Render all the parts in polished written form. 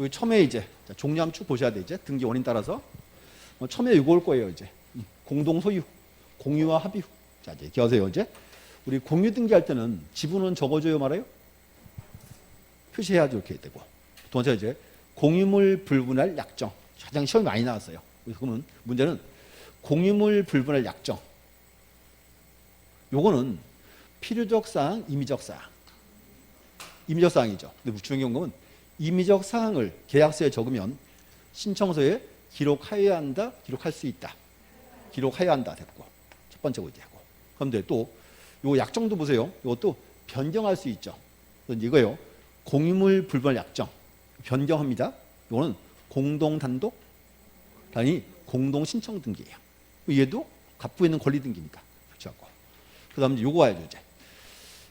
여기 첨예 이제 종료 함축 보셔야 돼. 이제 등기 원인 따라서 첨예 이거 올 거예요. 이제 공동 소유, 공유와 합유. 자 이제 기억하세요. 이제 우리 공유 등기할 때는 지분은 적어줘요 말아요? 표시해야죠. 이렇게 되고. 두 번째 이제 공유물 불분할 약정. 가장 시험이 많이 나왔어요. 그러면 문제는 공유물 불분할 약정. 요거는 필요적 사항, 임의적 사항. 임의적 사항이죠. 근데 중요한 경우는 임의적 사항을 계약서에 적으면 신청서에 기록하여야 한다, 기록할 수 있다. 기록하여야 한다 됐고. 첫 번째고 이제 하고. 그런데 또 요 약정도 보세요. 이것도 변경할 수 있죠. 이거요. 공유물 불분할 약정. 변경합니다. 이거는 공동 단독, 아니 공동 신청 등기예요. 얘도 갖고 있는 권리 등기니까. 그렇죠. 그 다음에 요거 와야죠, 이제.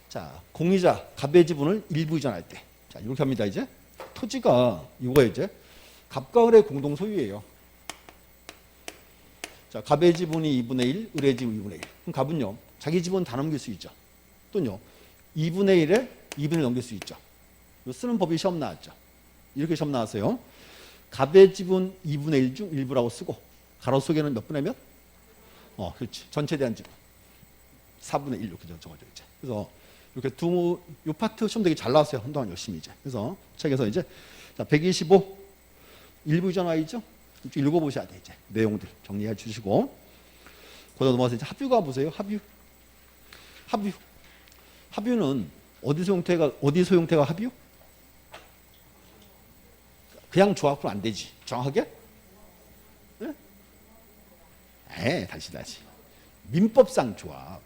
자, 공유자, 갑의 지분을 일부 이전할 때. 자, 이렇게 합니다, 이제. 토지가, 이거 이제, 갑과 을의 공동 소유예요. 자, 갑의 지분이 2분의 1, 을의 지분 2분의 1. 그럼 갑은요, 자기 지분 다 넘길 수 있죠. 또는요, 2분의 1에 2분의 1 넘길 수 있죠. 이거 쓰는 법이 시험 나왔죠. 이렇게 시험 나왔어요. 갑의 지분 2분의 1 중 일부라고 쓰고, 가로 속에는 몇 분의 몇? 그렇지. 전체 대한 지분. 4분의 1 이렇게 적어져 이제. 그래서 이렇게 요 파트 시험 되게 잘 나왔어요. 한동안 열심히 이제. 그래서 책에서 이제 자, 125 일부 이전 Y죠. 좀 읽어보셔야 돼 이제. 내용들 정리해 주시고. 거기다 넘어가서 이제 합유가 보세요. 합유. 합유는 어디서 형태가 합유? 그냥 조합은 안 되지. 정확하게? 네? 다시. 민법상 조합.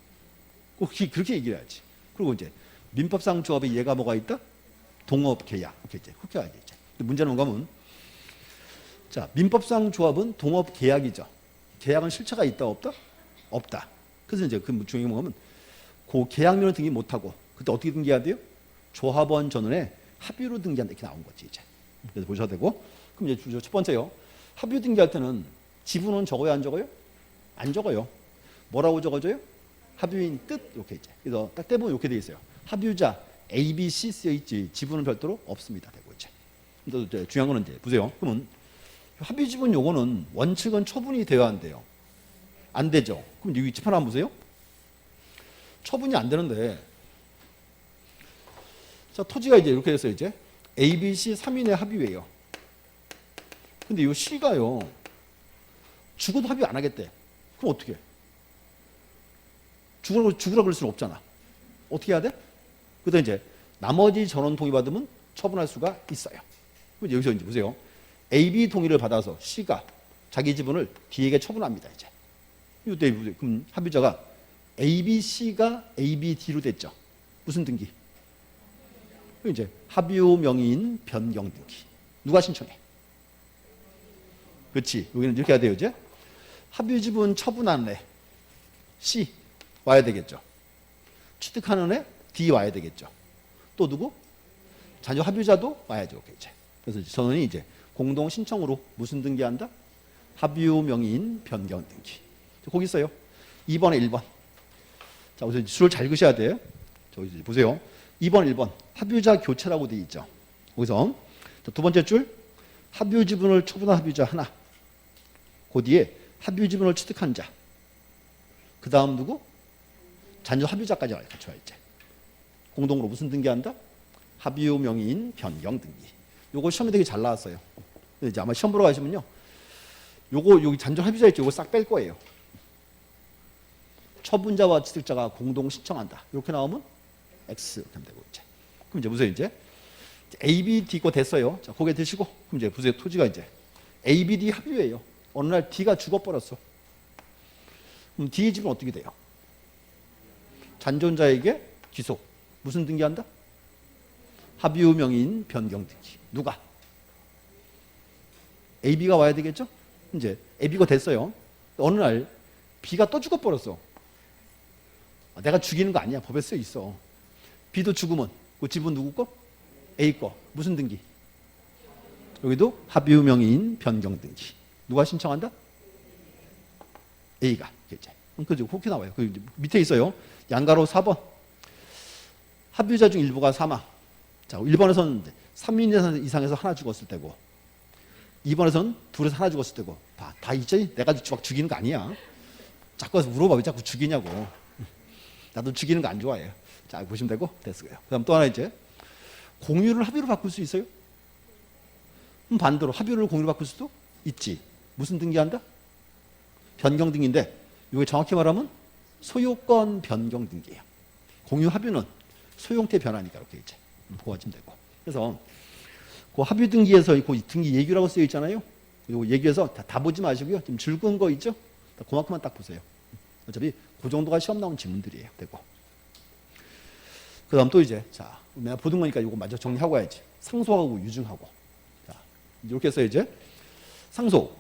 꼭 그렇게 얘기해야지. 그리고 이제 민법상 조합의 예가 뭐가 있다? 동업 계약. 이렇게 이제 그렇게 해야지. 이제. 근데 문제는 뭔가 하면 자, 민법상 조합은 동업 계약이죠. 계약은 실체가 있다 없다? 없다. 그래서 이제 그 중요한 건 그 계약료는 등기 못 하고 그때 어떻게 등기해야 돼요? 조합원 전원에 합유로 등기한다 이렇게 나온 거지 이제. 그래서 보셔야 되고. 그럼 이제 첫 번째요. 합유 등기할 때는 지분은 적어요, 안 적어요? 안 적어요. 뭐라고 적어줘요? 합유인 뜻 이렇게 이제. 그래서 딱 떼보면 이렇게 돼 있어요. 합유자 A, B, C 쓰여 있지 지분은 별도로 없습니다. 되고 이제. 근데 이제 중요한 거는 이제 보세요. 그러면 합유 지분 요거는 원칙은 처분이 되어야 한대요. 안 되죠. 그럼 여기 집 하나 한번 보세요. 처분이 안 되는데 자 토지가 이제 이렇게 됐어요. 이제 A, B, C 3인의 합유예요. 근데 이 C가요. 죽어도 합의 안 하겠대. 그럼 어떻게 해? 죽으라고 그럴 수는 없잖아. 어떻게 해야 돼? 그다음 이제 나머지 전원 동의받으면 처분할 수가 있어요. 그럼 여기서 이제 보세요. A, B 동의를 받아서 C가 자기 지분을 D에게 처분합니다. 이제. 이때 그럼 합의자가 A, B, C가 A, B, D로 됐죠. 무슨 등기? 이제 합유 명의인 변경 등기. 누가 신청해? 그렇지. 여기는 이렇게 해야 돼요. 이제 합유 지분 처분하는 애 C 와야 되겠죠. 취득하는 애 D 와야 되겠죠. 또 누구? 자녀 합유자도 와야죠. 이제. 그래서 전원이 이제 공동 신청으로 무슨 등기한다? 합유 명의인 변경 등기. 거기 있어요. 2번에 1번. 자, 우선 줄을 잘 그으셔야 돼요. 저기 보세요. 2번, 1번. 합유자 교체라고 되어 있죠. 거기서 두 번째 줄 합유 지분을 처분한 합유자 하나. 그 뒤에 합유 지분을 취득한 자. 그 다음 누구? 자녀 합유자까지 같이 와 있지. 공동으로 무슨 등기한다? 합유 명의인 변경 등기. 요거 시험에 되게 잘 나왔어요. 이제 아마 시험 보러 가시면요. 요거 여기 잔존 합유자 있죠. 요거 싹 뺄 거예요. 처분자와 취득자가 공동 신청한다. 이렇게 나오면 X 이렇게 하면 되고 이제. 그럼 이제 보세요. 이제 A, B, D 거 됐어요. 자, 고개 드시고 그럼 이제 보세요. 토지가 이제 A, B, D 합유예요. 어느 날 D가 죽어버렸어. 그럼 D의 집은 어떻게 돼요? 잔존자에게 귀속. 무슨 등기한다? 합유 명의인 변경 등기. 누가? A, B가 와야 되겠죠? 이제 A, B가 됐어요. 어느 날 B가 또 죽어버렸어. 내가 죽이는 거 아니야. 법에 써 있어. B도 죽으면 그 집은 누구 거? A 거. 무슨 등기? 여기도 합유 명의인 변경 등기. 누가 신청한다? A가. 그죠? 그렇게 나와요. 그 밑에 있어요. 양가로 4번. 합유자 중 일부가 사망. 자, 1번에서는 3인 이상에서 하나 죽었을 때고 2번에서는 둘에서 하나 죽었을 때고 다 있지? 내가 막 죽이는 거 아니야. 자꾸 와서 물어봐. 왜 자꾸 죽이냐고. 나도 죽이는 거 안 좋아해요. 자, 보시면 되고 됐어요. 그 다음 또 하나 이제 공유를 합의로 바꿀 수 있어요? 반대로 합의를 공유로 바꿀 수도 있지. 무슨 등기한다? 변경 등기인데 이게 정확히 말하면 소유권 변경 등기예요. 공유 합의는 소유형태 변화니까 이렇게 이제 보아지면 되고. 그래서 그 합의 등기에서 그 등기 예규라고 쓰여 있잖아요. 요 예규에서 다 보지 마시고요. 좀 즐거운 거 있죠? 그만큼만 딱 보세요. 어차피 그 정도가 시험 나온 질문들이에요. 되고. 그 다음 또 이제, 자, 내가 보던 거니까 이거 먼저 정리하고 와야지. 상속하고 유증하고. 자, 이렇게 해서 이제, 상속.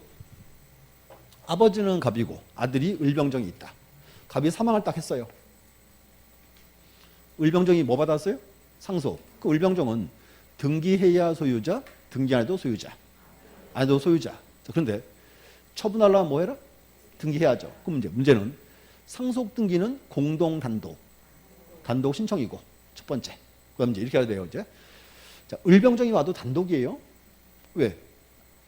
아버지는 갑이고, 아들이 을병정이 있다. 갑이 사망을 딱 했어요. 을병정이 뭐 받았어요? 상속. 그 을병정은 등기해야 소유자, 등기 안 해도 소유자. 안 해도 소유자. 자, 그런데 처분하려면 뭐 해라? 등기해야죠. 그럼 문제는 상속 등기는 공동 단독 신청이고 첫 번째. 그럼 이제 이렇게 해야 돼요. 이제 자, 을병정이 와도 단독이에요. 왜?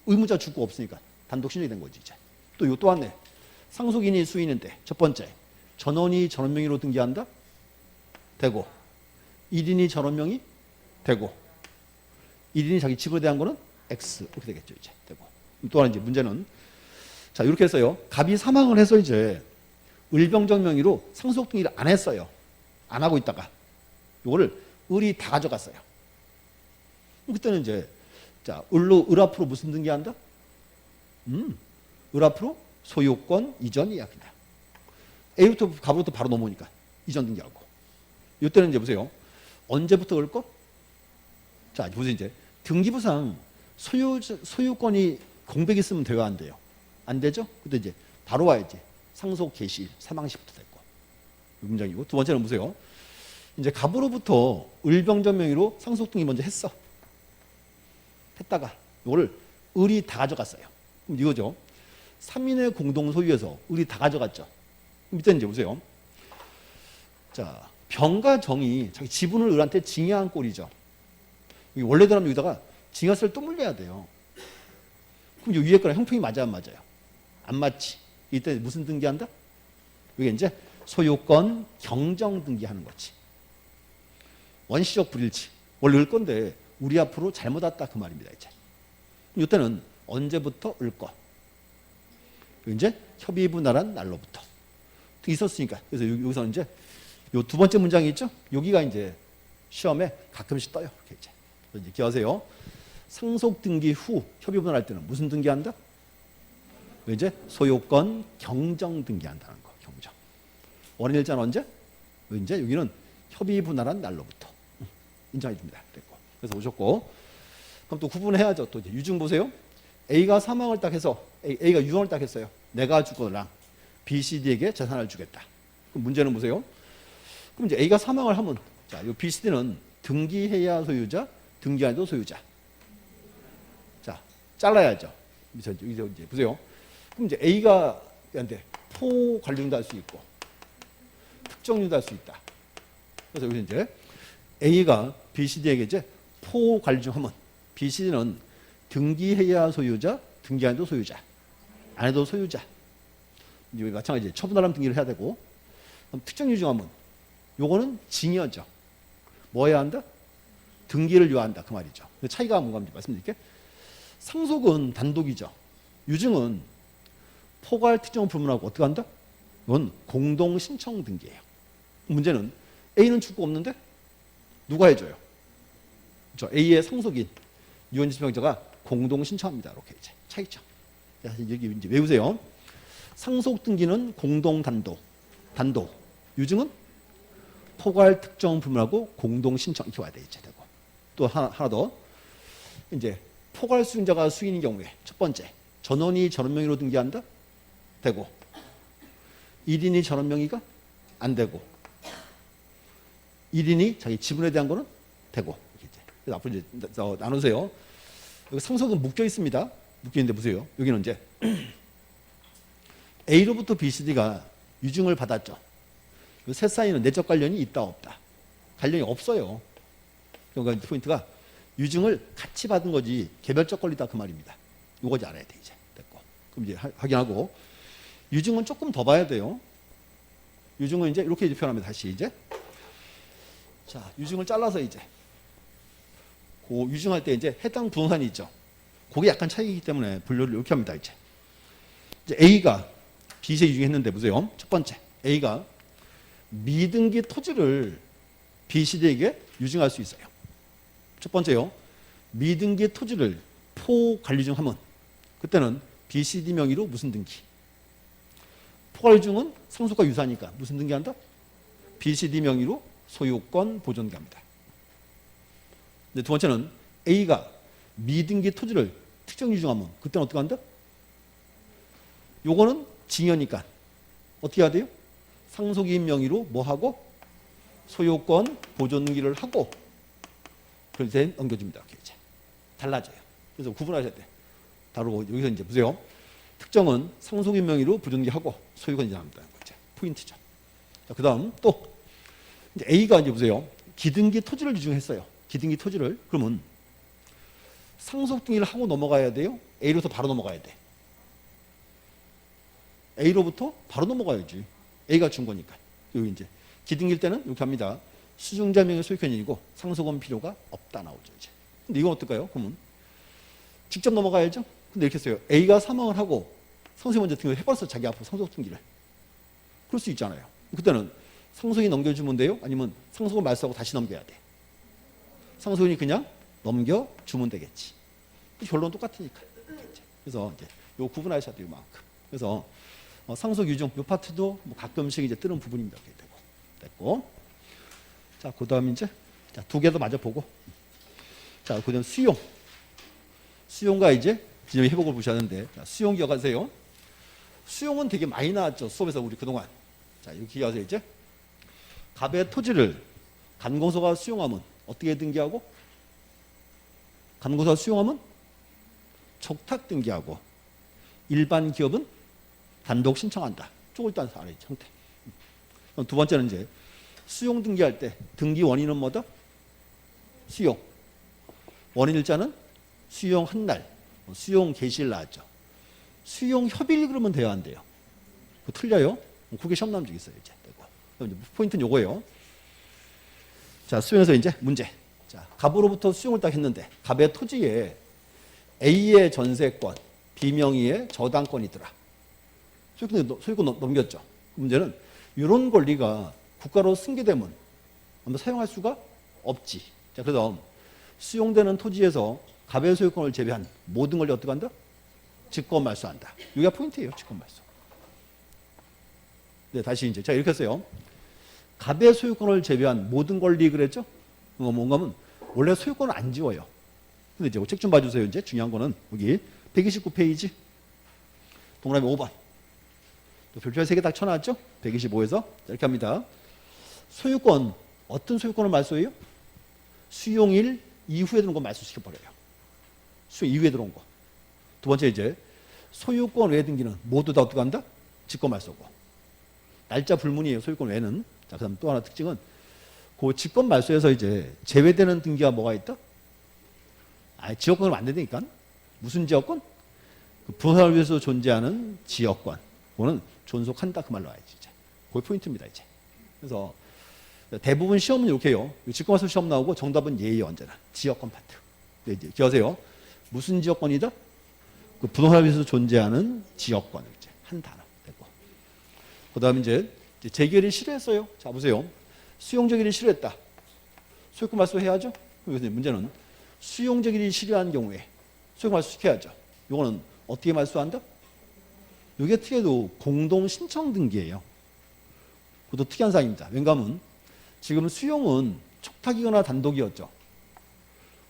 의무자 죽고 없으니까 단독 신청이 된 거지 이제. 또 이거 또 왔네. 상속인이 수인인데 첫 번째 전원이 전원 명의로 등기한다. 되고 1인이 전원 명의 되고 1인이 자기 집에 대한 거는 X 이렇게 되겠죠 이제. 되고 또 하나 이제 문제는 자 이렇게 했어요. 갑이 사망을 해서 이제 을병정 명의로 상속 등기를 안 했어요. 안 하고 있다가 이거를 을이 다 가져갔어요. 그때는 이제 자 을 앞으로 무슨 등기한다? 을 앞으로 소유권 이전이야 그냥. A부터 갑으로부터 바로 넘어오니까 이전 등기하고. 이때는 이제 보세요. 언제부터 을 거? 자 보세요 이제 등기부상 소유권이 공백이 있으면 돼요 안 돼요? 안 되죠? 근데 이제 바로 와야지. 상속 개시일, 사망시부터 됐고. 이 문장이고. 두 번째는 보세요. 이제 갑으로부터 을병정 명의로 상속 등기 먼저 했어. 했다가 이거를 을이 다 가져갔어요. 그럼 이거죠. 3인의 공동 소유에서 을이 다 가져갔죠. 밑에 이제 보세요. 자, 병과 정이 자기 지분을 을한테 징여한 꼴이죠. 원래대로 하면 여기다가 징여세를 또 물려야 돼요. 그럼 이 위에 거랑 형평이 맞아요, 안 맞아요? 안 맞지. 이때 무슨 등기한다? 이게 이제 소유권 경정 등기하는 거지. 원시적 불일치. 원래 을 건데 우리 앞으로 잘못 왔다 그 말입니다. 이제. 이때는 언제부터 을 거? 이제 협의분할한 날로부터 있었으니까. 그래서 여기서 이제 요 두 번째 문장이 있죠. 여기가 이제 시험에 가끔씩 떠요. 이렇게 이제. 이제 기억하세요. 상속 등기 후 협의분할할 때는 무슨 등기한다? 이제 소유권 경정 등기한다는 거. 경정. 원인일자는 언제? 이제 여기는 협의분할한 날로부터 인정해 줍니다. 됐고. 그래서 오셨고. 그럼 또 구분해야죠. 또 이제 유증 보세요. A가 사망을 딱 해서 A가 유언을 딱 했어요. 내가 주거나 B, C, D에게 재산을 주겠다. 그럼 문제는 보세요. 그럼 이제 A가 사망을 하면 자, 이 B, C, D는 등기해야 소유자, 등기 안 해도 소유자. 자, 잘라야죠. 이제 보세요. 그럼 이제 A가 얘한테 포 관리인도 할 수 있고 특정인도 할 수 있다. 그래서 여기 이제 A가 B, C, D에게 이제 포 관리하면 B, C, D는 등기해야 소유자, 등기 안 해도 소유자, 안 해도 소유자. 이제 마찬가지 처분하려면 등기를 해야 되고, 그럼 특정 유증하면 요거는 징여죠. 뭐 해야 한다? 등기를 요한다 그 말이죠. 차이가 뭔가 말씀드릴게요. 상속은 단독이죠. 유증은 포괄 특정을 불문하고 어떻게 한다? 이건 공동 신청 등기예요. 문제는 A는 죽고 없는데 누가 해줘요? 그렇죠. A의 상속인 유언지 지명자가 공동 신청합니다. 이렇게 이제 차이죠. 여기 이제 외우세요. 상속 등기는 공동 단독. 유증은 포괄 특정 불문하고 공동 신청 이렇게 와야 돼 이제 되고. 또 하나 더. 이제 포괄 수인자가 수인인 경우에 첫 번째 전원이 전원 명의로 등기한다. 되고. 1인이 전원 명의가 안 되고. 1인이 자기 지분에 대한 거는 되고. 이렇게 이제. 그래서 앞으로 이제 나누세요. 여기 상속은 묶여 있습니다. 묶여 있는데 보세요. 여기는 이제 A로부터 B, C, D가 유증을 받았죠. 셋 사이는 내적 관련이 있다 없다. 관련이 없어요. 그러니까 포인트가 유증을 같이 받은 거지 개별적 권리다 그 말입니다. 요거 이제 알아야 돼 이제. 됐고. 그럼 이제 확인하고 유증은 조금 더 봐야 돼요. 유증은 이제 이렇게 이제 표현합니다. 다시 이제. 자, 유증을 잘라서 이제 그 유증할 때 이제 해당 부동산이 있죠. 그게 약간 차이이기 때문에 분류를 이렇게 합니다. 이제 A가 B시에 유증했는데 보세요. 첫 번째 A가 미등기 토지를 B시에게 유증할 수 있어요. 첫 번째요. 미등기 토지를 포관리증하면 그때는 BCD 명의로 무슨 등기? 포관리증은 상속과 유사하니까 무슨 등기한다? BCD 명의로 소유권 보존기합니다. 두 번째는 A가 미등기 토지를 특정 유증하면 그때는 어떻게 한다? 요거는 징여니까 어떻게 해야 돼요? 상속인 명의로 뭐 하고 소유권 보존기를 하고 그럴 때 넘겨줍니다. 이렇게 이제 달라져요. 그래서 구분하셔야 돼. 다르고 여기서 이제 보세요. 특정은 상속인 명의로 보존기하고 소유권 인정합니다. 이제 포인트죠. 자, 그다음 또 이제 A가 이제 보세요. 기등기 토지를 유증했어요. 기등기 토지를 그러면 상속 등기를 하고 넘어가야 돼요. A로부터 바로 넘어가야 돼. A로부터 바로 넘어가야지. A가 준 거니까. 여기 이제 기등기일 때는 이렇게 합니다. 수증자 명의 소유권이고 상속은 필요가 없다 나오죠. 이제. 근데 이건 어떨까요? 그러면 직접 넘어가야죠. 근데 이렇게 써요. A가 사망을 하고 상속이 먼저 등기를 해버렸어. 자기 앞으로 상속 등기를. 그럴 수 있잖아요. 그때는 상속이 넘겨주면 돼요? 아니면 상속을 말소하고 다시 넘겨야 돼? 상속인이 그냥 넘겨주면 되겠지. 결론은 똑같으니까. 그래서 이제 요 구분하셔야 돼요. 이만큼. 그래서 상속 유증 요 파트도 뭐 가끔씩 이제 뜨는 부분입니다. 이렇게 됐고. 자, 그다음 이제 자, 두 개 더 마저 보고. 자, 그다음 수용. 수용과 이제 진영 회복을 보셨는데 자, 수용 기억하세요. 수용은 되게 많이 나왔죠. 수업에서 우리 그동안. 자, 여기 기억하세요. 이제 갑의 토지를 간공소가 수용하면 어떻게 등기하고? 간공소가 수용하면 촉탁 등기하고 일반 기업은 단독 신청한다. 쪼글 일단 알아야지. 형태. 두 번째는 이제 수용 등기할 때 등기 원인은 뭐다? 수용. 원인 일자는 수용한 날, 수용 개시일 나왔죠. 수용 협의일 그러면 돼요, 안 돼요? 그거 틀려요? 그게 시험 나온 적 있어요, 이제. 포인트는 요거예요. 자, 수용에서 이제 문제. 자, 갑으로부터 수용을 딱 했는데 갑의 토지에 A의 전세권, B 명의의 저당권이더라. 소유권 넘겼죠. 문제는 이런 권리가 국가로 승계되면 아마 사용할 수가 없지. 자, 그래서 수용되는 토지에서 갑의 소유권을 제외한 모든 권리 어떻게 한다? 직권 말소한다. 여기가 포인트예요. 직권 말소. 네, 다시 이제 자 이렇게 했어요. 갑의 소유권을 제외한 모든 권리 그랬죠? 뭔가 하면 원래 소유권을 안 지워요. 근데 이제 책 좀 봐주세요. 이제 중요한 거는 여기 129페이지 동그라미 5번. 또 별표에 3개 딱 쳐놨죠? 125에서 이렇게 합니다. 소유권 어떤 소유권을 말소해요? 수용일 이후에 들어온 거 말소시켜버려요. 수용 이후에 들어온 거. 두 번째 이제 소유권 외 등기는 모두 다 어떻게 한다? 직권 말소고. 날짜 불문이에요. 소유권 외는. 자, 그다음 또 하나 특징은 그 직권 말소에서 이제 제외되는 등기가 뭐가 있다? 지역권을 안 된다니까. 무슨 지역권? 그 부동산을 위해서 존재하는 지역권. 그거는 존속한다 그 말로 와야지. 이제. 그게 포인트입니다. 이제. 그래서 대부분 시험은 이렇게 해요. 직권 말소 시험 나오고 정답은 예예요. 언제나. 지역권 파트. 네, 이제 기억하세요. 무슨 지역권이다? 그 부동산을 위해서 존재하는 지역권. 이제 한 단어 되고. 그다음 이제 재결이 실효했어요. 자 보세요. 수용 재결이 실효했다. 소유권 말소 해야죠. 그래서 문제는 수용 재결이 실효한 경우에 소유권 말소 시켜야죠. 이거는 어떻게 말소한다? 이게 특이해도 공동 신청 등기예요. 그것도 특이한 사항입니다. 왜냐하면 지금 수용은 촉탁이거나 단독이었죠.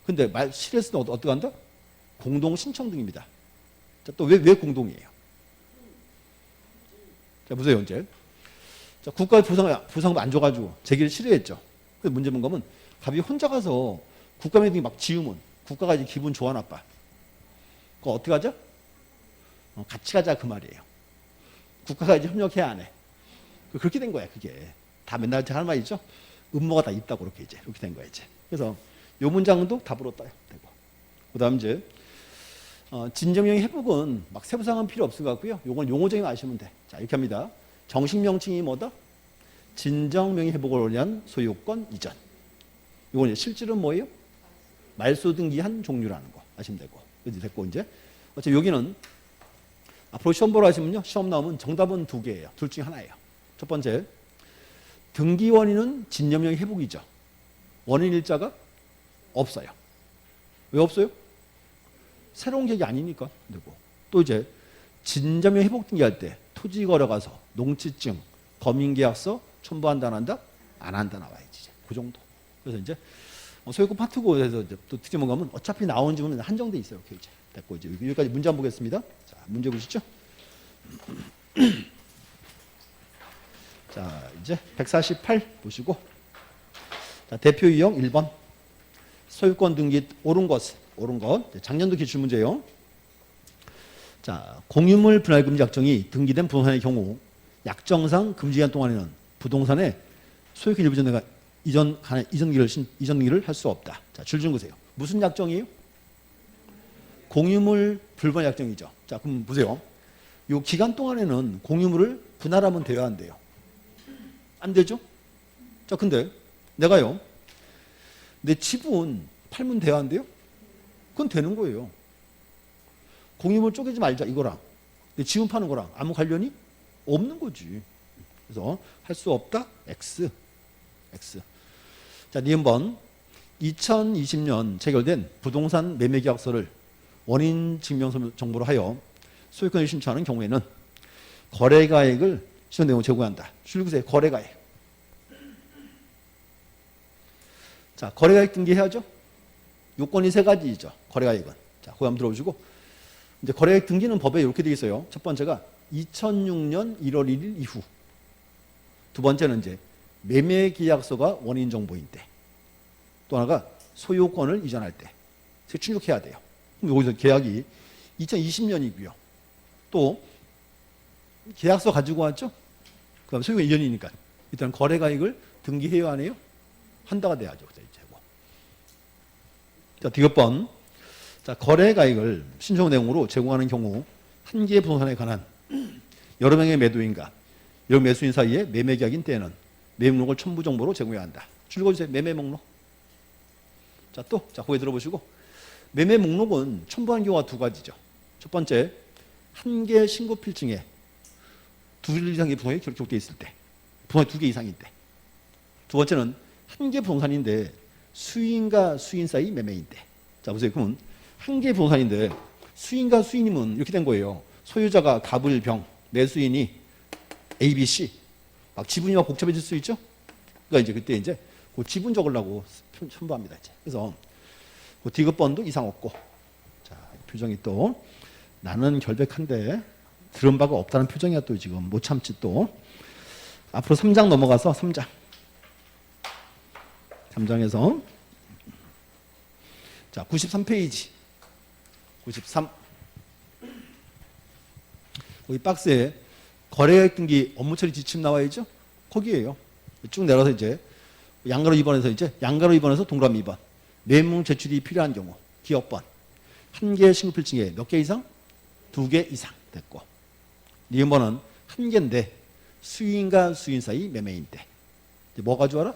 근데 실효했을 때 어떻게 한다? 공동 신청 등입니다. 자, 또 왜 공동이에요? 자, 보세요, 이제. 자, 국가의 보상도 안 줘가지고 재기를 실효했죠. 근데 문제 뭔가 하면 갑이 혼자 가서 국가명등이 막 지으면 국가가 이제 기분 좋아 나빠. 그거 어떻게 하자? 같이 가자 그 말이에요. 국가가 이제 협력해야 안 해. 그렇게 된 거야, 그게. 다 맨날 하는 말이죠. 음모가 다 있다고 그렇게 이제. 이렇게 된 거야, 이제. 그래서 요 문장도 답으로 떠요. 되고. 그다음 이제 진정명의 회복은 막 세부사항은 필요 없을 것 같고요. 요건 용어적인 아시면 돼. 자, 이렇게 합니다. 정식 명칭이 뭐다? 진정명의 회복을 위한 소유권 이전. 요건 이제 실질은 뭐예요? 말소 등기한 종류라는 거 아시면 되고. 이제 됐고 이제. 어차피 여기는 앞으로 시험 보러 하시면요. 시험 나오면 정답은 두 개예요. 둘 중에 하나예요. 첫 번째, 등기 원인은 진정명의 회복이죠. 원인 일자가 없어요. 왜 없어요? 새로운 계획이 아니니까. 되고. 또 이제 진정명 회복 등기할 때 토지 거래 가서 농지증, 검인계약서 첨부한다 안 한다? 안 한다 나와야지. 그 정도. 그래서 이제 소유권 파트고에서 이제 또 특징 가면 어차피 나온 지문은 한정돼 있어요. 이렇게 이제 됐고 이제 여기까지 문제 한번 보겠습니다. 자, 문제 보시죠. 자, 이제 148 보시고. 자, 대표 유형 1번. 소유권 등기 옳은 것. 작년도 기출 문제예요. 자, 공유물 분할 금지 약정이 등기된 부동산의 경우 약정상 금지기간 동안에는 부동산에 소유권 일부 이전 등기를 할 수 없다. 자, 줄 준 거세요. 무슨 약정이에요? 공유물 불분 약정이죠. 자, 그럼 보세요. 이 기간 동안에는 공유물을 분할하면 돼야 안 돼요? 안 되죠? 자, 근데 내가요, 내 지분 팔면 돼야 안 돼요? 그건 되는 거예요. 공유물 쪼개지 말자 이거랑 내 지분 파는 거랑 아무 관련이 없는 거지. 그래서 할 수 없다. X. 자, 니은번 2020년 체결된 부동산 매매 계약서를 원인 증명 정보로 하여 소유권을 신청하는 경우에는 거래가액을 신청 내용을 제공한다. 줄구세 거래가액. 자, 거래가액 등기해야죠. 요건이 세 가지죠. 거래가액은. 자, 그거 한번 들어보시고. 이제 거래가액 등기는 법에 이렇게 되어 있어요. 첫 번째가 2006년 1월 1일 이후. 두 번째는 이제 매매 계약서가 원인 정보인데. 또 하나가 소유권을 이전할 때. 충족해야 돼요. 그럼 여기서 계약이 2020년이고요. 또 계약서 가지고 왔죠? 그다음 소유권 이전이니까 일단 거래가액을 등기해야 안 해요? 한다가 돼야죠. 자, 디귿번. 자, 거래가액을 신청 내용으로 제공하는 경우 한 개의 부동산에 관한 여러 명의 매도인과 여러 매수인 사이에 매매 계약인 때에는 매매 목록을 첨부 정보로 제공해야 한다. 줄 읽어주세요. 매매 목록. 자, 또, 자, 거기 들어보시고. 매매 목록은 첨부한 경우가 두 가지죠. 첫 번째, 한 개의 신고 필증에 두 이상의 부동산이 기록되어 있을 때, 부동산이 두 개 이상일 때. 두 번째는 한 개 부동산인데 수인과 수인 사이 매매인데. 자, 보세요. 그러면 한 개 부동산인데 수인과 수인이면 이렇게 된 거예요. 소유자가 갑을병, 매수인이 A, B, C. 막 지분이 막 복잡해질 수 있죠? 그러니까 이제 그때 이제 그 지분 적으려고 첨부합니다. 이제. 그래서 그 디귿번도 이상 없고. 자, 표정이 또 나는 결백한데 들은 바가 없다는 표정이야 또 지금 못 참지 또. 앞으로 3장 넘어가서 3장. 3장에서 자, 93페이지. 93. 여기 박스에 거래가액 등기 업무 처리 지침 나와 있죠? 거기에요. 쭉 내려서 이제 양가로 2번에서 이제 양가로 2번에서 동그라미 2번. 매물 제출이 필요한 경우 기업번. 한 개의 신고 필증에 몇 개 이상? 두 개 이상 됐고. 니은번은 한 개인데 수인과 수인 사이 매매인데. 이제 뭐 가져와라?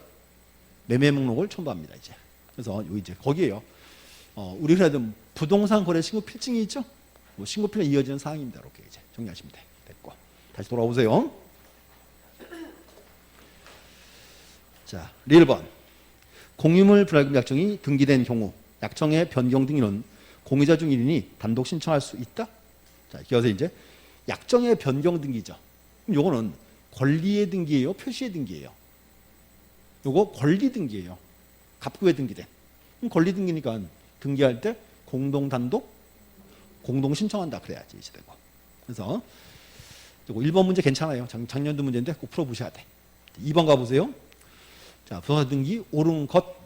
매매 목록을 첨부합니다. 이제. 그래서 여기 이제 거기에요. 우리 회사도 부동산 거래 신고 필증이 있죠? 뭐 신고 필증 이어지는 사항입니다. 이렇게 이제 정리하시면 돼. 됐고. 다시 돌아오세요. 자, 1번. 공유물 분할금 약정이 등기된 경우 약정의 변경 등기는 공유자 중 1인이 단독 신청할 수 있다? 자, 이어서 이제 약정의 변경 등기죠. 그럼 요거는 권리의 등기예요? 표시의 등기예요? 요거 권리 등기예요. 갑구에 등기된. 그럼 권리 등기니까 등기할 때 공동 단독 공동 신청한다 그래야지 이제 되고. 그래서 1번 문제 괜찮아요. 작년도 문제인데 꼭 풀어보셔야 돼. 2번 가보세요. 자, 부동산 등기 옳은 것.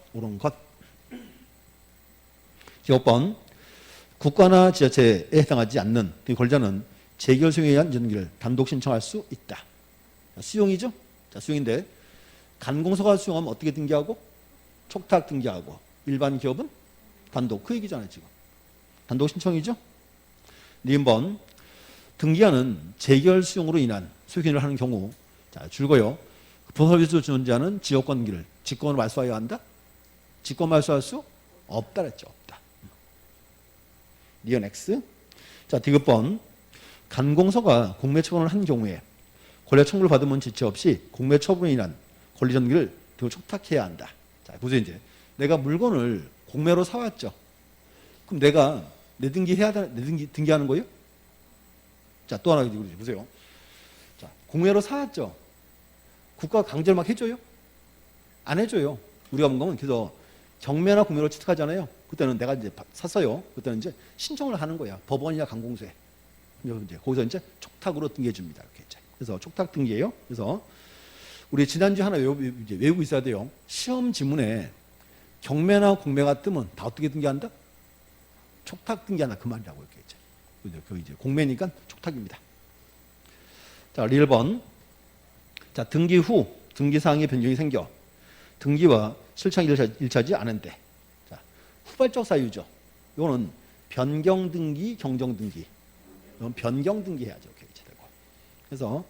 기업번. 국가나 지자체에 해당하지 않는 권리자는 재결 수용에 의한 이전등기를 단독 신청할 수 있다. 자, 수용이죠? 자, 수용인데 간공서가 수용하면 어떻게 등기하고? 촉탁 등기하고 일반 기업은 단독. 그 얘기잖아요, 지금. 단독 신청이죠? 니은번 등기하는 재결 수용으로 인한 소유권을 하는 경우, 자, 줄거요. 부서비스로 존재하는 지역권기를 직권으로 말소하여야 한다? 직권 말소할 수 없다 그랬죠. 없다. 니은 X. 자, 디귿번 간공서가 공매처분을 한 경우에 권리 청구를 받으면 지체 없이 공매처분에 인한 권리 전기를 촉탁해야 한다. 자, 보세요. 이제 내가 물건을 공매로 사왔죠. 그럼 내가 내 등기해야 돼? 내 등기하는 거예요? 자, 또 하나 보세요. 자, 공매로 사왔죠. 국가가 강제로 막 해줘요? 안 해줘요. 우리가 본 거면 그래서 경매나 공매로 취득하잖아요. 그때는 내가 이제 샀어요. 그때는 이제 신청을 하는 거야. 법원이나 강공소에. 이제 거기서 이제 촉탁으로 등기해 줍니다. 이렇게 이제. 그래서 촉탁 등기예요. 그래서 우리 지난주에 하나 외우고 있어야 돼요. 시험 지문에 경매나 공매가 뜨면 다 어떻게 등기한다? 촉탁 등기한다. 그 말이라고 이렇게 이제. 그 이제 공매니까 촉탁입니다. 자, 1번. 자, 등기 후 등기사항의 변경이 생겨 등기와 실착이 일치하지 않은데, 자, 후발적 사유죠. 이거는 변경 등기, 경정 등기. 이건 변경 등기 해야죠. 이렇게 되고. 그래서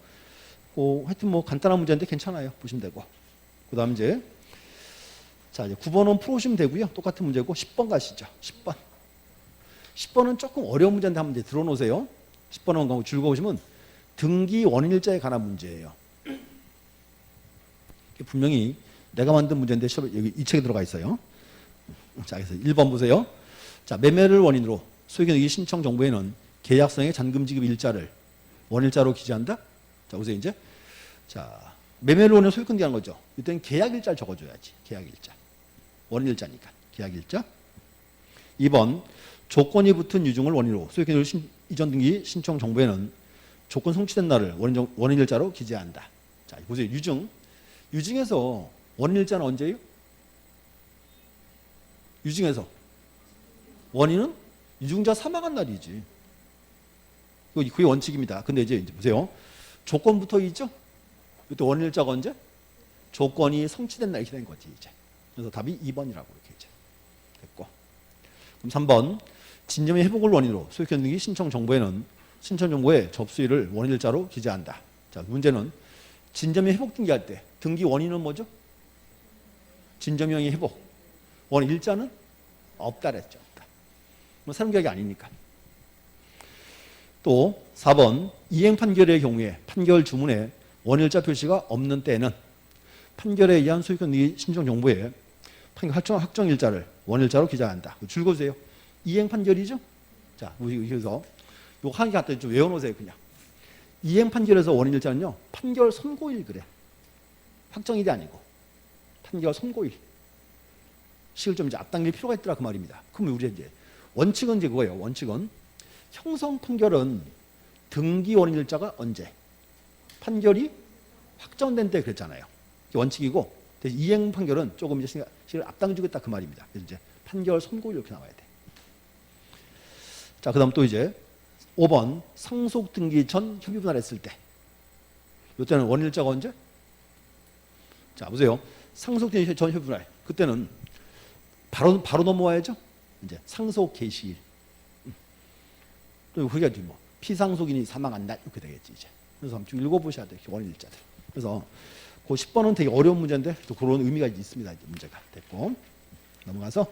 하여튼 뭐 간단한 문제인데 괜찮아요. 보시면 되고. 그다음 이제 자, 이제 9번은 풀어오시면 되고요. 똑같은 문제고 10번 가시죠. 10번. 10번은 조금 어려운 문제인데 한번 이제 들어놓으세요. 10번은 가고 즐거우시면 등기 원인일자에 관한 문제예요. 분명히 내가 만든 문제인데 여기 이 책에 들어가 있어요. 자, 그래서 1번 보세요. 자, 매매를 원인으로 소유권 이기 신청 정보에는 계약성의 잔금 지급 일자를 원일자로 기재한다. 자, 보세요. 이제 자, 매매를 원인으로 소유권 등기하는 거죠. 이때는 계약 일자를 적어줘야지. 계약 일자. 원일자니까 계약 일자. 2번 조건이 붙은 유증을 원인으로 소유권 이전 등기 신청 정보에는 조건 성취된 날을 원인일자로 기재한다. 자, 보세요. 유증에서 원인일자는 언제예요? 유증에서 원인은 유증자 사망한 날이지. 그게 원칙입니다. 근데 이제 보세요. 조건 붙어 있죠? 이때 원인일자가 언제? 조건이 성취된 날 이렇게 된 거지 이제. 그래서 답이 2번이라고 이렇게 이제 됐고. 그럼 3번 진점의 회복을 원인으로 소유권 등기 신청 정보에는 신청 정보의 접수일을 원일자로 기재한다. 자, 문제는 진점이 회복 등기할 때 등기 원인은 뭐죠? 진점형의 회복. 원일자는 없다 그랬죠. 없다. 뭐 사람 계약이 아니니까. 또 4번 이행 판결의 경우에 판결 주문에 원일자 표시가 없는 때에는 판결에 의한 소유권 등기 신청 정보에 판결 확정일자를 원일자로 기재한다. 줄거주세요. 이행 판결이죠? 자, 그래서 요거 하나 갖다 좀 외워놓으세요, 그냥. 이행 판결에서 원인일자는요, 판결 선고일 그래. 확정일이 아니고. 판결 선고일. 식을 좀 이제 앞당길 필요가 있더라, 그 말입니다. 그럼 우리 이제, 원칙은 이제 그거예요. 원칙은 형성 판결은 등기 원인일자가 언제? 판결이 확정된 때 그랬잖아요. 원칙이고, 이행 판결은 조금 이제 식을 앞당겨주겠다, 그 말입니다. 그래서 이제 판결 선고일 이렇게 나와야 돼. 자, 그 다음 또 이제 5번 상속 등기 전 협의 분할했을 때 이때는 원일자가 언제? 자, 보세요. 상속 등기 전 협의 분할 그때는 바로 넘어와야죠. 이제 상속 개시일. 또 그게 뭐 피상속인이 사망한다 이렇게 되겠지 이제. 그래서 한번 읽어보셔야 돼요. 원일자들. 그래서 그 10번은 되게 어려운 문제인데 또 그런 의미가 있습니다. 이제 문제가 됐고 넘어가서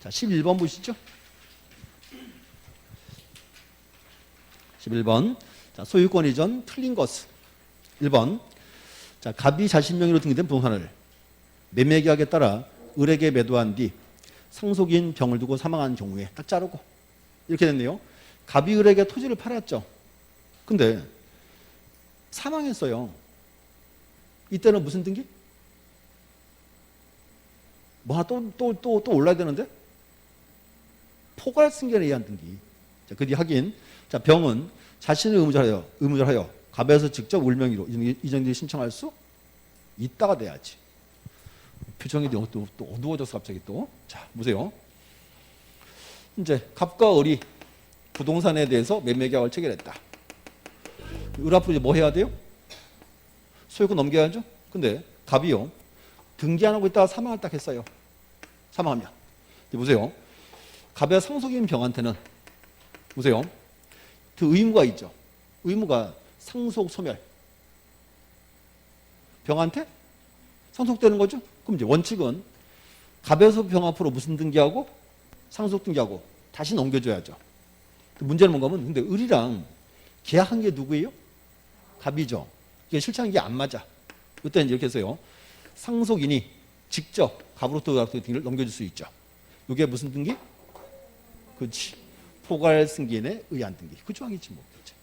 자 11번 보시죠. 11번. 자, 소유권 이전 틀린 것은 1번. 자, 갑이 자신 명의로 등기된 부동산을 매매 계약에 따라 을에게 매도한 뒤 상속인 병을 두고 사망한 경우에 딱 자르고 이렇게 됐네요. 갑이 을에게 토지를 팔았죠. 근데 사망했어요. 이때는 무슨 등기? 뭐 하나 또 올라야 되는데? 포괄 승계에 의한 등기. 자, 그 뒤 확인. 자, 병은 자신을 의무절하여 갑에서 직접 울명의로 이전등기 신청할 수 있다가 돼야지. 표정이 또 어두워져서 갑자기 또. 자, 보세요. 이제 갑과 을이 부동산에 대해서 매매계약을 체결했다. 을 앞으로 이제 뭐 해야 돼요? 소유권 넘겨야죠. 근데 갑이요. 등기 안 하고 있다가 사망을 딱 했어요. 사망하면. 보세요. 갑의 상속인 병한테는 보세요. 그 의무가 있죠. 의무가 상속 소멸. 병한테 상속되는 거죠. 그럼 이제 원칙은 갑에서 병 앞으로 무슨 등기하고 상속 등기하고 다시 넘겨줘야죠. 문제는 뭔가 하면 근데 을이랑 계약한 게 누구예요? 갑이죠. 이게 실체한 게 안 맞아. 이때 이렇게 해서요. 상속인이 직접 갑으로부터 등기를 넘겨줄 수 있죠. 이게 무슨 등기? 그렇지. 포괄 승계인에 의한 등기. 그 조항이지 뭐. 그렇죠.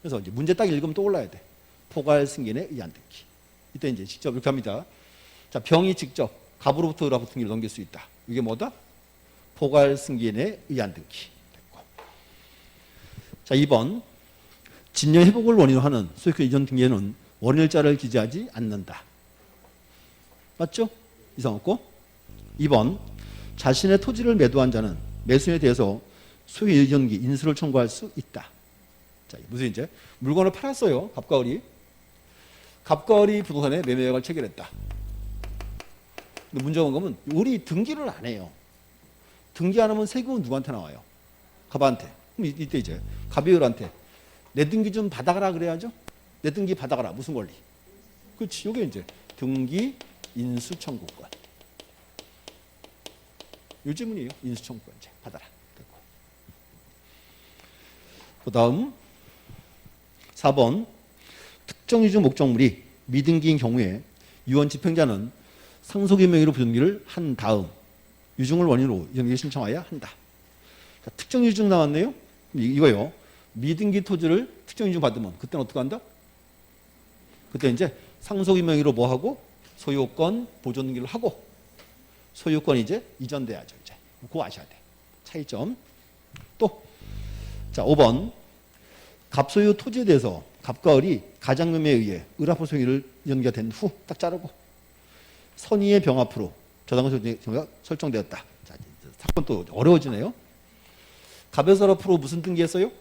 그래서 이제 문제 딱 읽으면 떠올라야 돼. 포괄 승계인에 의한 등기. 이때 이제 직접 이렇게 합니다. 자, 병이 직접 갑으로부터 을하고 등기를 넘길 수 있다. 이게 뭐다? 포괄 승계인에 의한 등기. 됐고. 자, 2번. 진여 회복을 원인으로 하는 소유권 이전 등기에는 원일자를 기재하지 않는다. 맞죠? 이상 없고. 2번. 자신의 토지를 매도한 자는 매수인에 대해서 소유 이전기 인수를 청구할 수 있다. 자, 무슨 이제 물건을 팔았어요. 갑과 을이. 갑과 을이 부동산에 매매계약을 체결했다. 근데 문제가 뭔가면 을이 등기를 안 해요. 등기 안 하면 세금은 누구한테 나와요? 갑한테. 그럼 이때 이제 갑이 을한테 내 등기 좀 받아가라 그래야죠. 내 등기 받아가라. 무슨 권리? 그렇지. 이게 이제 등기 인수 청구권. 이 질문이에요. 인수 청구권 이제 받아라. 됐고. 그다음 4번 특정 유증 목적물이 미등기인 경우에 유언 집행자는 상속의 명의로 부등기를 한 다음 유증을 원인으로 이전기를 신청하여야 한다. 자, 특정 유증 나왔네요. 이거요. 미등기 토지를 특정 유증 받으면 그때는 어떻게 한다? 그때 이제 상속의 명의로 뭐 하고 소유권 보존 등기를 하고 소유권이 이제 이전돼야죠. 이제 그거 아셔야 돼. 차이점. 또 자, 5번 갑소유 토지에 대해서 갑과 을이 가장명에 의해 을합부 소유를 연기가 된 후 딱 자르고 선의의 병 앞으로 저당권 소유가 설정되었다. 자, 사건 또 어려워지네요. 갑에서 앞으로 무슨 등기했어요?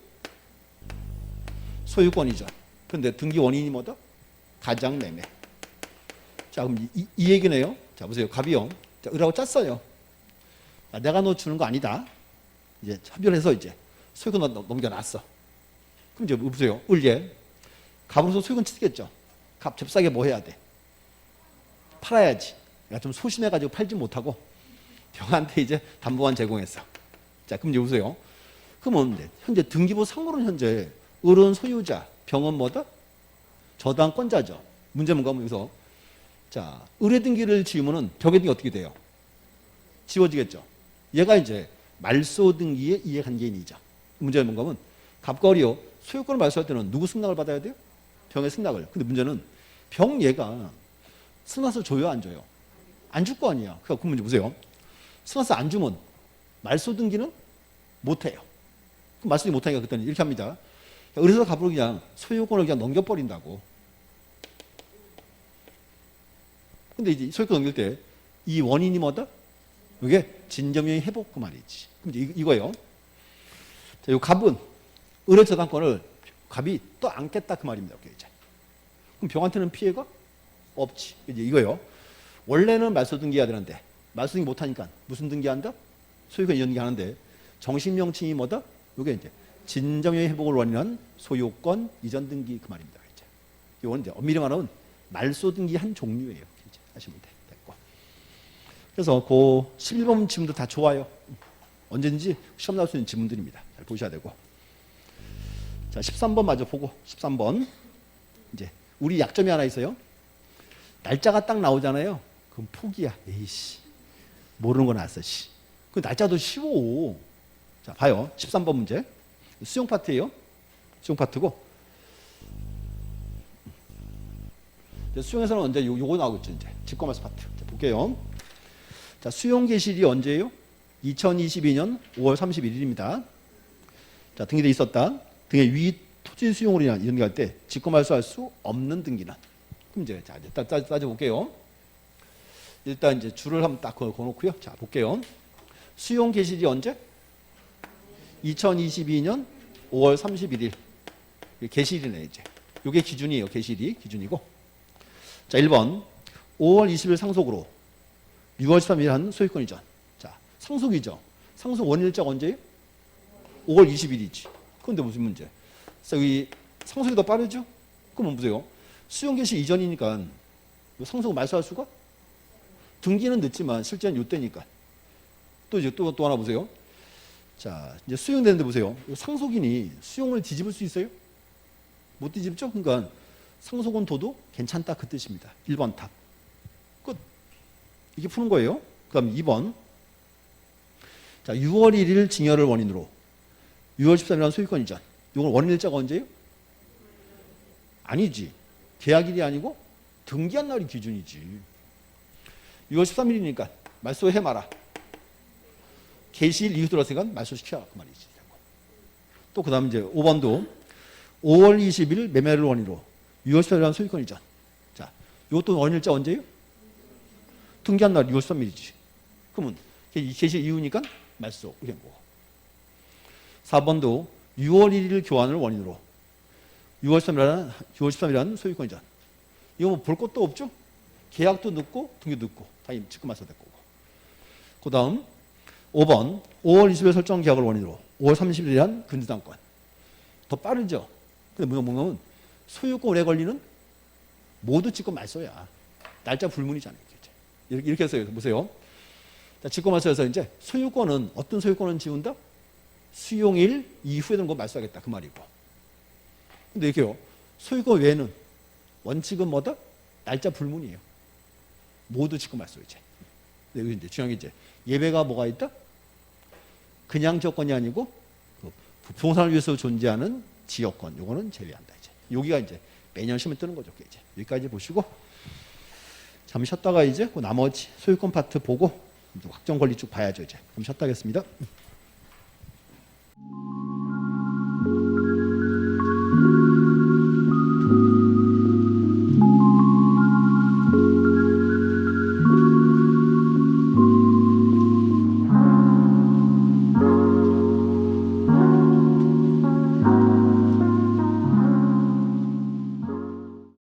소유권이죠. 그런데 등기 원인이 뭐다? 가장매매. 자, 그럼 이 얘기네요. 자, 보세요. 갑이요. 자, 을하고 짰어요. 아, 내가 너 주는 거 아니다. 이제 합의해서 이제 소유권 넘겨놨어. 그럼 이제 보세요. 을예. 갑으로서 소유권 치겠죠. 갑 잽싸게 뭐 해야 돼? 팔아야지. 내가 좀 소심해가지고 팔지 못하고 병한테 이제 담보만 제공했어. 자, 그럼 이제 보세요. 그러면 현재 등기부 상으로는 현재 을은 소유자, 병은 뭐다? 저당권자죠. 문제 뭔가 하면 여기서 자, 을의 등기를 지우면은 벽의 등기 어떻게 돼요? 지워지겠죠. 얘가 이제 말소 등기의 이해관계인이죠. 문제는 뭔가 하면 갑과 을이요. 소유권을 말소할 때는 누구 승낙을 받아야 돼요? 병의 승낙을. 근데 문제는 병 얘가 승낙서 줘요, 안 줘요? 안 줄 거 아니야. 그 문제 보세요. 승낙서 안 주면 말소 등기는 못 해요. 말소 등기 못 하니까 그때는 이렇게 합니다. 그래서 갑으로 그냥 소유권을 그냥 넘겨버린다고. 근데 이제 소유권 넘길 때 이 원인이 뭐다? 이게 진점유의 회복 그 말이지. 그럼 이제 이거예요. 자, 이 갑은 을의 저당권을 갑이 또 안겠다 그 말입니다. 이렇게 이제. 그럼 병한테는 피해가 없지. 이제 이거예요. 원래는 말소 등기해야 되는데 말소 등기 못 하니까 무슨 등기한다? 소유권 이전 등기 하는데 정식 명칭이 뭐다? 이게 이제 진점유의 회복을 원인한 소유권 이전 등기 그 말입니다. 이제. 이건 이제 엄밀히 말하면 말소 등기 한 종류예요. 이제 하시면 돼. 됐고. 그래서 그 11번 지문도 다 좋아요. 언제든지 시험 나올 수 있는 지문들입니다. 잘 보셔야 되고. 자, 13번 마저 보고 13번. 이제 우리 약점이 하나 있어요. 날짜가 딱 나오잖아요. 그럼 포기야. 에이씨. 모르는 거 나왔어. 씨. 그 날짜도 쉬워. 자, 봐요. 13번 문제. 수용 파트예요. 수용 파트고. 수용에서는 언제 요거 나오겠죠, 이제. 직권말소 파트. 자, 볼게요. 자, 수용 개시일이 언제예요? 2022년 5월 31일입니다. 자, 등기돼 있었다. 등의 위 토지 수용으로 인한 연기할 때 직권말소할 수 없는 등기는. 그럼 이제 자, 따져볼게요. 일단 이제 줄을 한번 딱 그어놓고요. 자, 볼게요. 수용 개시일이 언제? 2022년 5월 31일. 개시일이네, 이제. 이게 기준이에요. 개시일이 기준이고. 자, 1번. 5월 20일 상속으로 6월 13일 한 소유권 이전. 자, 상속이죠. 상속 원일자가 언제예요? 5월 20일이지. 그런데 무슨 문제? 그래서 이 상속이 더 빠르죠? 그러면 보세요. 수용 개시 이전이니까 상속을 말소할 수가? 등기는 늦지만 실제는 이때니까. 또 이제 또 하나 보세요. 자, 이제 수용되는데 보세요. 상속인이 수용을 뒤집을 수 있어요? 못 뒤집죠? 그러니까 상속은 둬도 괜찮다 그 뜻입니다. 1번 답. 끝. 이게 푸는 거예요. 그다음 2번. 자, 6월 1일 증여를 원인으로 6월 13일간 소유권 이전. 이건 원인일자가 언제예요? 아니지. 계약일이 아니고 등기한 날이 기준이지. 6월 13일이니까 말소해 마라. 개시일 이후 들어서니까 말소시켜라 그 말이지. 또 그다음 이제 5번도 5월 20일 매매를 원인으로 6월 14일간 소유권 이전. 자, 이것도 원일자 언제예요? 등기한 날 6월 13일이지. 그러면 개시 이후니까 말소 이런 거고. 4번도 6월 1일 교환을 원인으로 6월 13일간 소유권 이전. 이거 뭐 볼 것도 없죠? 계약도 늦고 등기도 늦고 다 지금 말소될 거고. 그 다음 5번 5월 20일 설정 계약을 원인으로 5월 30일이란 근저당권. 더 빠르죠? 근데 뭐냐면 소유권 오래 걸리는 모두 직권 말소야. 날짜 불문이잖아요. 이렇게 해서 보세요. 자, 직권 말소에서 이제 소유권은 어떤 소유권은 지운다? 수용일 이후에 되는 거 말소하겠다 그 말이고. 근데 이렇게요. 소유권 외에는 원칙은 뭐다? 날짜 불문이에요. 모두 직권 말소 이제. 근데 이제 중요한 게 이제 예외가 뭐가 있다? 그냥 조건이 아니고 부동산을 위해서 존재하는 지역권. 요거는 제외한다 이제. 여기가 이제 매년 시험에 뜨는 거죠. 이제 여기까지 보시고 잠시 쉬었다가 이제 그 나머지 소유권 파트 보고 확정 권리 쭉 봐야죠 이제. 그럼 쉬었다 하겠습니다.